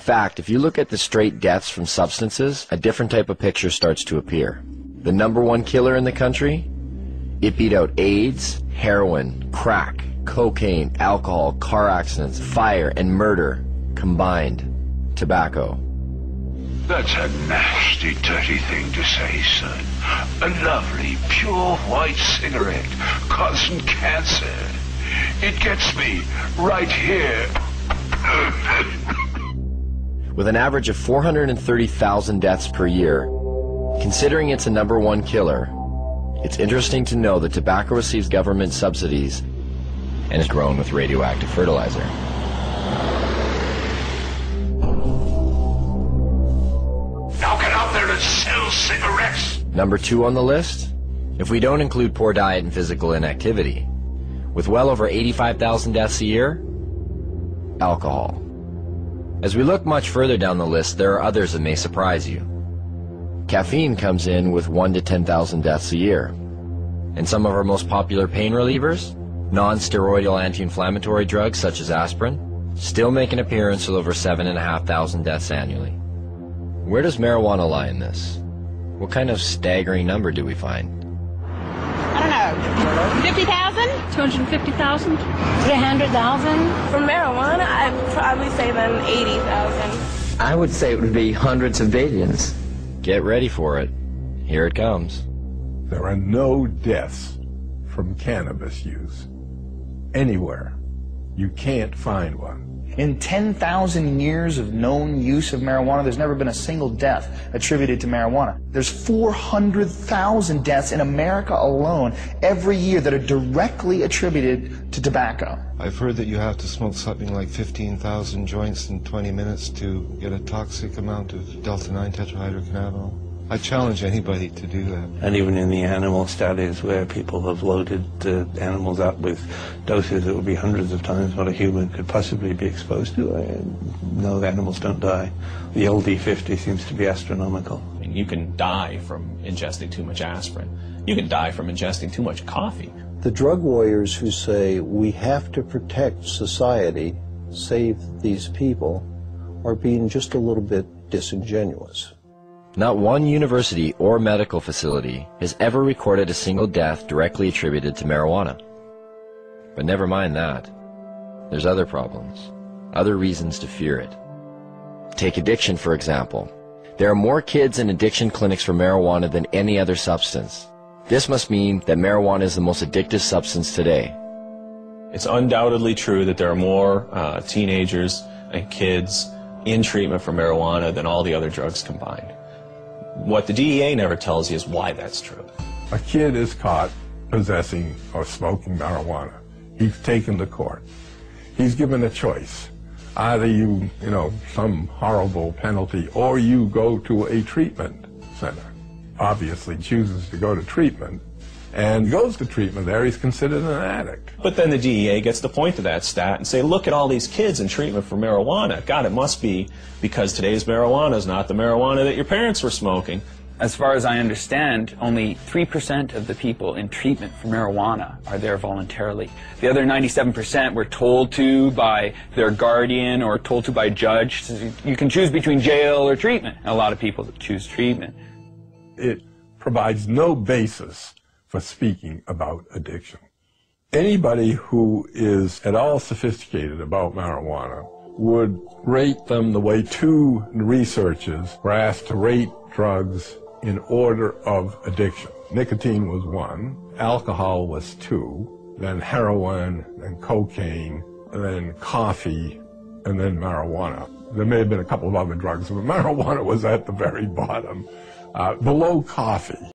fact, if you look at the straight deaths from substances, a different type of picture starts to appear. The #1 killer in the country, it beat out AIDS, heroin, crack, cocaine, alcohol, car accidents, fire, and murder combined. Tobacco. That's a nasty, dirty thing to say, son. A lovely, pure white cigarette causing cancer. It gets me right here. With an average of 430,000 deaths per year, considering it's a #1 killer, it's interesting to know that tobacco receives government subsidies and is grown with radioactive fertilizer. Now get out there and sell cigarettes! #2 on the list, if we don't include poor diet and physical inactivity, with well over 85,000 deaths a year, alcohol. As we look much further down the list, there are others that may surprise you. Caffeine comes in with 1 to 10,000 deaths a year. And some of our most popular pain relievers, non-steroidal anti-inflammatory drugs such as aspirin, still make an appearance with over 7,500 deaths annually. Where does marijuana lie in this? What kind of staggering number do we find? I don't know, 50,000? 250,000? 300,000? For marijuana, I'd probably say then 80,000. I would say it would be hundreds of billions. Get ready for it. Here it comes. There are no deaths from cannabis use anywhere. You can't find one. In 10,000 years of known use of marijuana, there's never been a single death attributed to marijuana. There's 400,000 deaths in America alone every year that are directly attributed to tobacco. I've heard that you have to smoke something like 15,000 joints in 20 minutes to get a toxic amount of delta-9 tetrahydrocannabinol. I challenge anybody to do that. And even in the animal studies where people have loaded animals up with doses that would be hundreds of times what a human could possibly be exposed to, no, the animals don't die. The LD50 seems to be astronomical. I mean, you can die from ingesting too much aspirin. You can die from ingesting too much coffee. The drug warriors who say we have to protect society, save these people, are being just a little bit disingenuous. Not one university or medical facility has ever recorded a single death directly attributed to marijuana. But never mind that. There's other problems, other reasons to fear it. Take addiction, for example. There are more kids in addiction clinics for marijuana than any other substance. This must mean that marijuana is the most addictive substance today. It's undoubtedly true that there are more teenagers and kids in treatment for marijuana than all the other drugs combined. What the DEA never tells you is why that's true. A kid is caught possessing or smoking marijuana. He's taken to court. He's given a choice. Either you some horrible penalty, or you go to a treatment center. Obviously chooses to go to treatment, and goes to treatment there, he's considered an addict. But then the DEA gets to point to that stat and say, look at all these kids in treatment for marijuana. God, it must be because today's marijuana is not the marijuana that your parents were smoking. As far as I understand, only 3% of the people in treatment for marijuana are there voluntarily. The other 97% were told to by their guardian or told to by a judge. So you can choose between jail or treatment. And a lot of people choose treatment. It provides no basis for speaking about addiction. Anybody who is at all sophisticated about marijuana would rate them the way two researchers were asked to rate drugs in order of addiction. Nicotine was 1, alcohol was 2, then heroin, then cocaine, and then coffee, and then marijuana. There may have been a couple of other drugs, but marijuana was at the very bottom, below coffee.